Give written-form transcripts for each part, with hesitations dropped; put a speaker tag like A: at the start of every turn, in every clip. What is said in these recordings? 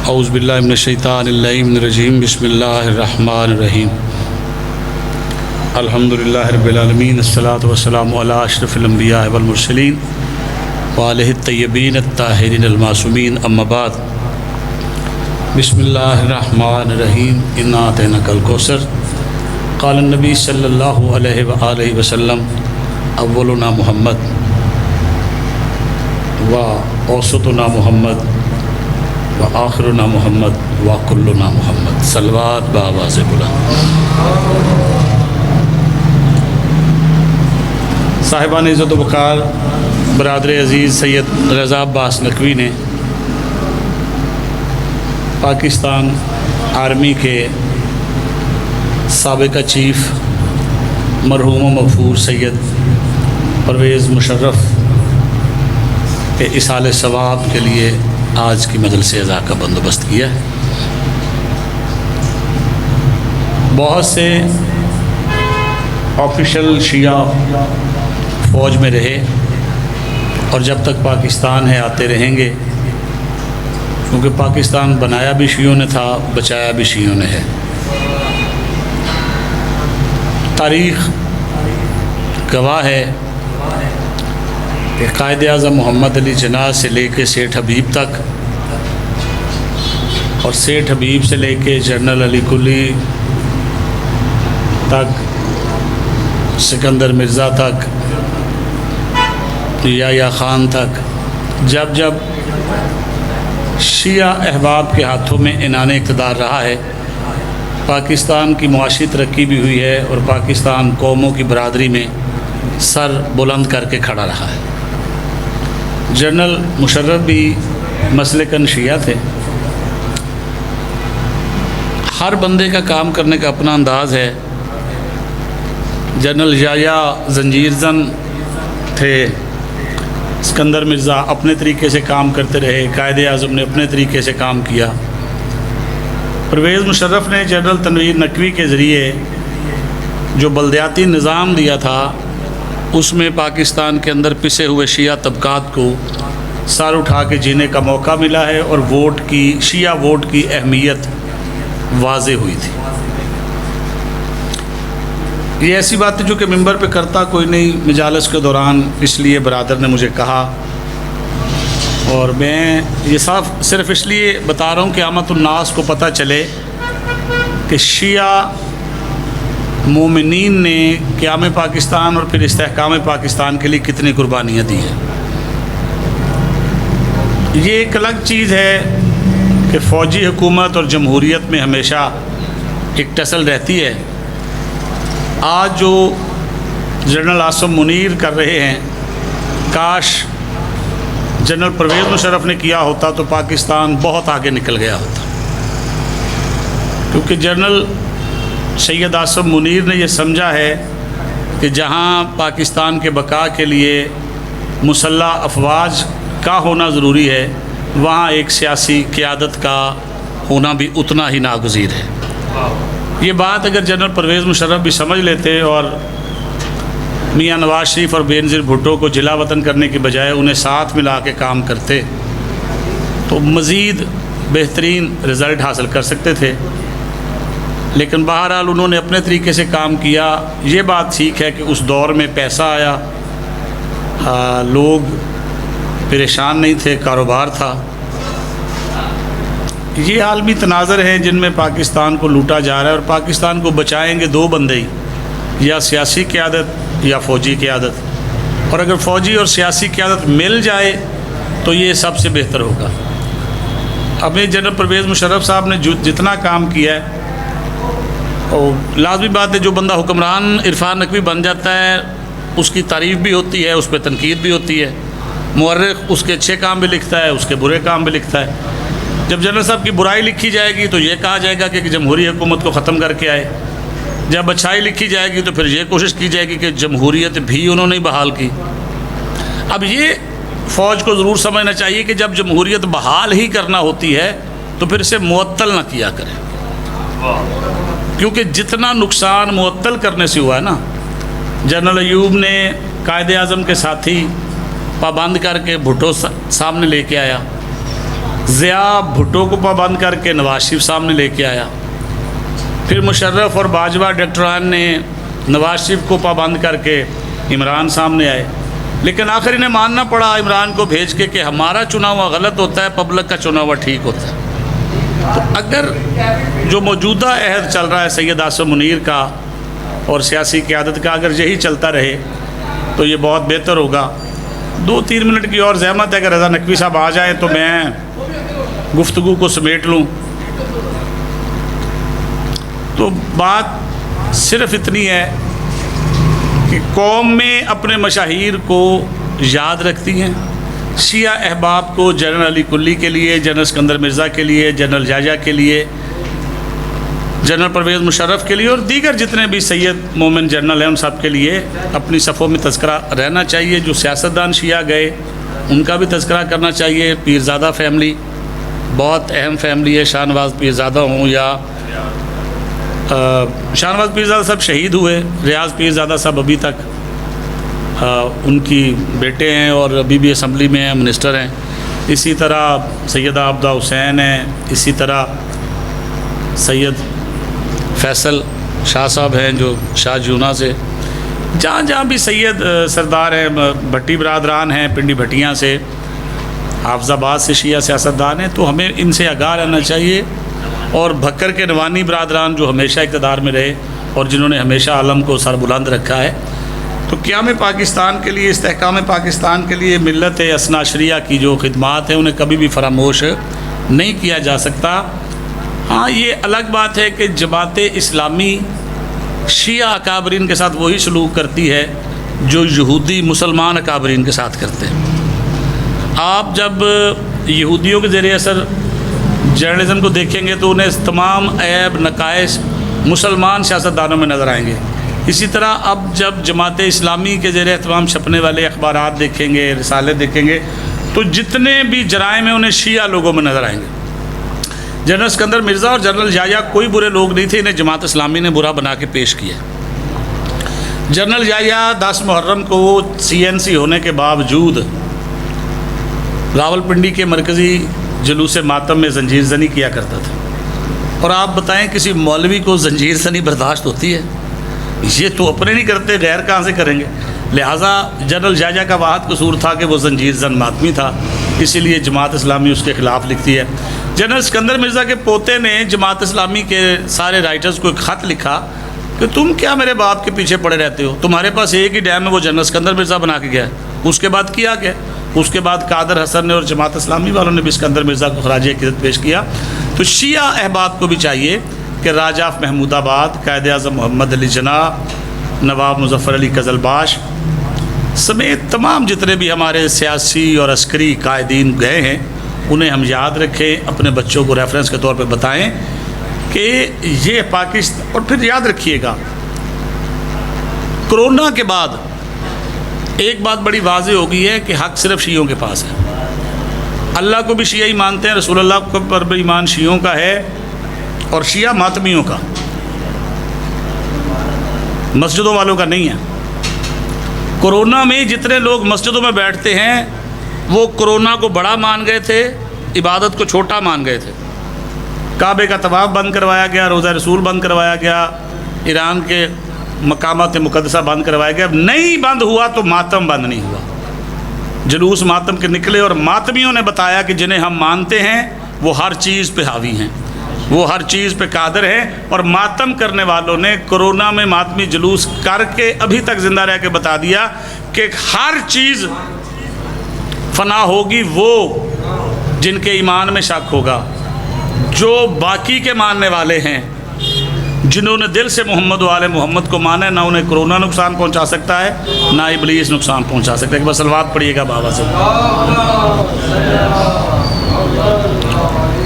A: اعوذ باللہ من الشیطان الرجیم بسم اللہ الرحمن الرحیم الحمدللہ رب العالمین الصلاۃ والسلام علی اشرف الانبیاء والمرسلین وآلہ الطیبین الطاہرین المعصومین اما بعد بسم اللہ الرحمن الرحیم انا اعطیناک الکوثر قال النبی صلی اللہ علیہ وآلہ وسلم اولنا محمد و اوسطنا محمد و آخرنا محمد و کلنا محمد صلوات بآواز بلند۔ صاحبان عزت و وقار برادر عزیز سید رضا عباس نقوی نے پاکستان آرمی کے سابقہ چیف مرحوم و مغفور سید پرویز مشرف کے اصال ثواب کے لیے آج کی مجلس عزا کا بندوبست کیا ہے۔ بہت سے آفیشل شیعہ فوج میں رہے اور جب تک پاکستان ہے آتے رہیں گے، کیونکہ پاکستان بنایا بھی شیعوں نے تھا، بچایا بھی شیعوں نے ہے۔ تاریخ گواہ ہے کہ قائد اعظم محمد علی جناح سے لے کے سیٹھ حبیب تک اور سیٹھ حبیب سے لے کے جنرل علی کلی تک، سکندر مرزا تک، یحییٰ خان تک، جب جب شیعہ احباب کے ہاتھوں میں عنان اقتدار رہا ہے، پاکستان کی معاشی ترقی بھی ہوئی ہے اور پاکستان قوموں کی برادری میں سر بلند کر کے کھڑا رہا ہے۔ جنرل مشرف بھی مسلکن شیعہ تھے۔ ہر بندے کا کام کرنے کا اپنا انداز ہے۔ جنرل یحییٰ زنجیر زن تھے، سکندر مرزا اپنے طریقے سے کام کرتے رہے، قائد اعظم نے اپنے طریقے سے کام کیا۔ پرویز مشرف نے جنرل تنویر نقوی کے ذریعے جو بلدیاتی نظام دیا تھا، اس میں پاکستان کے اندر پسے ہوئے شیعہ طبقات کو سر اٹھا کے جینے کا موقع ملا ہے اور شیعہ ووٹ کی اہمیت واضح ہوئی تھی۔ یہ ایسی بات ہے جو کہ ممبر پہ کرتا کوئی نہیں، مجالس کے دوران اس لیے برادر نے مجھے کہا، اور میں یہ صرف اس لیے بتا رہا ہوں کہ عامت الناس کو پتہ چلے کہ شیعہ مومنین نے قیام پاکستان اور پھر استحکام پاکستان کے لیے کتنی قربانیاں دی ہیں۔ یہ ایک الگ چیز ہے کہ فوجی حکومت اور جمہوریت میں ہمیشہ ایک ٹسل رہتی ہے۔ آج جو جنرل عاصم منیر کر رہے ہیں، کاش جنرل پرویز مشرف نے کیا ہوتا تو پاکستان بہت آگے نکل گیا ہوتا، کیونکہ جنرل سید عاصم منیر نے یہ سمجھا ہے کہ جہاں پاکستان کے بقا کے لیے مسلح افواج کا ہونا ضروری ہے، وہاں ایک سیاسی قیادت کا ہونا بھی اتنا ہی ناگزیر ہے۔ یہ بات اگر جنرل پرویز مشرف بھی سمجھ لیتے اور میاں نواز شریف اور بینظیر بھٹو کو جلا وطن کرنے کی بجائے انہیں ساتھ ملا کے کام کرتے تو مزید بہترین رزلٹ حاصل کر سکتے تھے، لیکن بہرحال انہوں نے اپنے طریقے سے کام کیا۔ یہ بات ٹھیک ہے کہ اس دور میں پیسہ آیا، لوگ پریشان نہیں تھے، کاروبار تھا۔ یہ عالمی تناظر ہیں جن میں پاکستان کو لوٹا جا رہا ہے، اور پاکستان کو بچائیں گے دو بندے ہی، یا سیاسی قیادت یا فوجی قیادت، اور اگر فوجی اور سیاسی قیادت مل جائے تو یہ سب سے بہتر ہوگا۔ اب جنرل پرویز مشرف صاحب نے جتنا کام کیا ہے، اور لازمی بات ہے جو بندہ حکمران عرفان نقوی بن جاتا ہے اس کی تعریف بھی ہوتی ہے، اس پہ تنقید بھی ہوتی ہے۔ مورخ اس کے اچھے کام بھی لکھتا ہے، اس کے برے کام بھی لکھتا ہے۔ جب جنرل صاحب کی برائی لکھی جائے گی تو یہ کہا جائے گا کہ جمہوری حکومت کو ختم کر کے آئے، جب اچھائی لکھی جائے گی تو پھر یہ کوشش کی جائے گی کہ جمہوریت بھی انہوں نے بحال کی۔ اب یہ فوج کو ضرور سمجھنا چاہیے کہ جب جمہوریت بحال ہی کرنا ہوتی ہے تو پھر اسے معطل نہ کیا کرے، کیونکہ جتنا نقصان معطل کرنے سے ہوا ہے نا، جنرل ایوب نے قائد اعظم کے ساتھی پابند کر کے بھٹو سامنے لے کے آیا، ضیاء بھٹو کو پابند کر کے نواز شریف سامنے لے کے آیا، پھر مشرف اور باجوہ ڈاکٹران نے نواز شریف کو پابند کر کے عمران سامنے آئے، لیکن آخر انہیں ماننا پڑا عمران کو بھیج کے کہ ہمارا چنا ہوا غلط ہوتا ہے، پبلک کا چنا ہوا ٹھیک ہوتا ہے۔ تو اگر جو موجودہ عہد چل رہا ہے سید عاصم منیر کا اور سیاسی قیادت کا، اگر یہی چلتا رہے تو یہ بہت بہتر ہوگا۔ 2-3 منٹ کی اور زحمت ہے، اگر رضا نقوی صاحب آ جائیں تو میں گفتگو کو سمیٹ لوں۔ تو بات صرف اتنی ہے کہ قوم میں اپنے مشاہیر کو یاد رکھتی ہیں، شیعہ احباب کو جنرل علی کلی کے لیے، جنرل اسکندر مرزا کے لیے، جنرل یحییٰ کے لیے، جنرل پرویز مشرف کے لیے اور دیگر جتنے بھی سید مومن جنرل ہیں ان سب کے لیے اپنی صفوں میں تذکرہ رہنا چاہیے۔ جو سیاستدان شیعہ گئے ان کا بھی تذکرہ کرنا چاہیے۔ پیرزادہ فیملی بہت اہم فیملی ہے، شاہ نواز پیرزادہ ہوں یا شاہ نواز پیرزادہ صاحب شہید ہوئے، ریاض پیرزادہ صاحب ابھی تک ان کی بیٹے ہیں اور ابھی بھی اسمبلی میں ہیں، منسٹر ہیں۔ اسی طرح سیدہ عابدہ حسین ہیں، اسی طرح سید فیصل شاہ صاحب ہیں جو شاہ جونا سے، جہاں جہاں بھی سید سردار ہیں، بھٹی برادران ہیں پنڈی بھٹیاں سے، حافظ آباد سے شیعہ سیاستدان ہیں، تو ہمیں ان سے آگاہ رہنا چاہیے۔ اور بھکر کے نوانی برادران جو ہمیشہ اقتدار میں رہے اور جنہوں نے ہمیشہ عالم کو سر بلند رکھا ہے، تو قیام پاکستان کے لیے، استحکام پاکستان کے لیے ملت اثنا عشریہ کی جو خدمات ہیں انہیں کبھی بھی فراموش نہیں کیا جا سکتا۔ ہاں یہ الگ بات ہے کہ جماعت اسلامی شیعہ اکابرین کے ساتھ وہی سلوک کرتی ہے جو یہودی مسلمان اکابرین کے ساتھ کرتے ہیں۔ آپ جب یہودیوں کے زیر اثر جرنلزم کو دیکھیں گے تو انہیں تمام عیب نقائص مسلمان سیاستدانوں میں نظر آئیں گے۔ اسی طرح اب جب جماعت اسلامی کے زیر اہتمام چھپنے والے اخبارات دیکھیں گے، رسالے دیکھیں گے، تو جتنے بھی جرائم ہیں انہیں شیعہ لوگوں میں نظر آئیں گے۔ جنرل اسکندر مرزا اور جنرل یحییٰ کوئی برے لوگ نہیں تھے، انہیں جماعت اسلامی نے برا بنا کے پیش کیا۔ جنرل یحییٰ 10 محرم کو CNC ہونے کے باوجود راولپنڈی کے مرکزی جلوس ماتم میں زنجیر زنی کیا کرتا تھا، اور آپ بتائیں کسی مولوی کو زنجیر زنی برداشت ہوتی ہے؟ یہ تو اپنے نہیں کرتے، غیر کہاں سے کریں گے؟ لہٰذا جنرل یحییٰ کا واحد قصور تھا کہ وہ زنجیر زن ماتمی تھا، اسی لیے جماعت اسلامی اس کے خلاف لکھتی ہے۔ جنرل اسکندر مرزا کے پوتے نے جماعت اسلامی کے سارے رائٹرز کو ایک خط لکھا کہ تم کیا میرے باپ کے پیچھے پڑے رہتے ہو، تمہارے پاس ایک ہی ڈیم ہے، وہ جنرل اسکندر مرزا بنا کے گیا ہے۔ اس کے بعد کیا گیا؟ اس کے بعد قادر حسن نے اور جماعت اسلامی والوں نے بھی اسکندر مرزا کو خراج عقیدت پیش کیا۔ تو شیعہ احباب کو بھی چاہیے کہ راجہ آف محمود آباد، قائد اعظم محمد علی جناح، نواب مظفر علی قزلباش سمیت تمام جتنے بھی ہمارے سیاسی اور عسکری قائدین گئے ہیں انہیں ہم یاد رکھیں، اپنے بچوں کو ریفرنس کے طور پہ بتائیں کہ یہ پاکستان۔ اور پھر یاد رکھیے گا کرونا کے بعد ایک بات بڑی واضح ہو گئی ہے کہ حق صرف شیعوں کے پاس ہے۔ اللہ کو بھی شیعہ ہی مانتے ہیں، رسول اللہ پر بھی ایمان شیعوں کا ہے اور شیعہ ماتمیوں کا، مسجدوں والوں کا نہیں ہے۔ کرونا میں جتنے لوگ مسجدوں میں بیٹھتے ہیں وہ کرونا کو بڑا مان گئے تھے، عبادت کو چھوٹا مان گئے تھے۔ کعبے کا طواف بند کروایا گیا، روضہ رسول بند کروایا گیا، ایران کے مقامات مقدسہ بند کروایا گیا، نہیں بند ہوا تو ماتم بند نہیں ہوا۔ جلوس ماتم کے نکلے اور ماتمیوں نے بتایا کہ جنہیں ہم مانتے ہیں وہ ہر چیز پہ حاوی ہیں، وہ ہر چیز پہ قادر ہیں، اور ماتم کرنے والوں نے کرونا میں ماتمی جلوس کر کے ابھی تک زندہ رہ کے بتا دیا کہ ہر چیز فنا ہوگی وہ جن کے ایمان میں شک ہوگا۔ جو باقی کے ماننے والے ہیں، جنہوں نے دل سے محمد و آل محمد کو مانا ہے، نہ انہیں کرونا نقصان پہنچا سکتا ہے نہ ابلیس نقصان پہنچا سکتا ہے۔ کہ بس صلوات پڑھیے گا بابا سے۔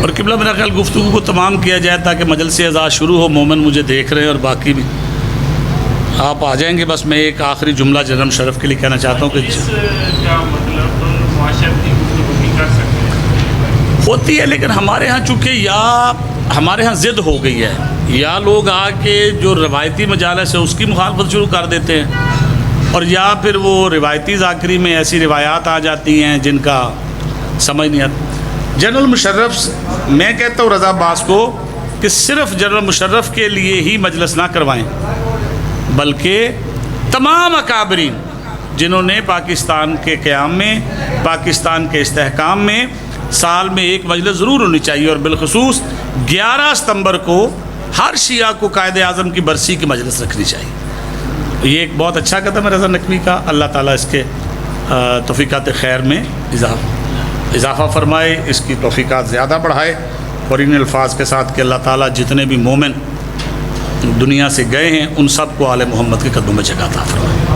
A: اور قبلہ میرا خیال گفتگو کو تمام کیا جائے تاکہ مجلس اعزاز شروع ہو۔ مومن مجھے دیکھ رہے ہیں اور باقی بھی آپ آ جائیں گے۔ بس میں ایک آخری جملہ جنرل شرف کے لیے کہنا چاہتا ہوں کہ ہوتی ہے، لیکن ہمارے ہاں چونکہ یا ہمارے ہاں ضد ہو گئی ہے، یا لوگ آ کے جو روایتی مجالس ہے اس کی مخالفت شروع کر دیتے ہیں، اور یا پھر وہ روایتی ذاکری میں ایسی روایات آ جاتی ہیں جن کا سمجھ نہیں آتا۔ جنرل مشرف، میں کہتا ہوں رضا عباس کو کہ صرف جنرل مشرف کے لیے ہی مجلس نہ کروائیں، بلکہ تمام اکابرین جنہوں نے پاکستان کے قیام میں، پاکستان کے استحکام میں سال میں ایک مجلس ضرور ہونی چاہیے، اور بالخصوص 11 ستمبر کو ہر شیعہ کو قائد اعظم کی برسی کی مجلس رکھنی چاہیے۔ یہ ایک بہت اچھا قدم ہے رضا نقوی کا، اللہ تعالیٰ اس کے توفیقات خیر میں اضافہ فرمائے، اس کی توفیقات زیادہ بڑھائے، اور ان الفاظ کے ساتھ کہ اللہ تعالیٰ جتنے بھی مومن دنیا سے گئے ہیں ان سب کو آل محمد کے قدموں میں جگہ عطا فرمائے۔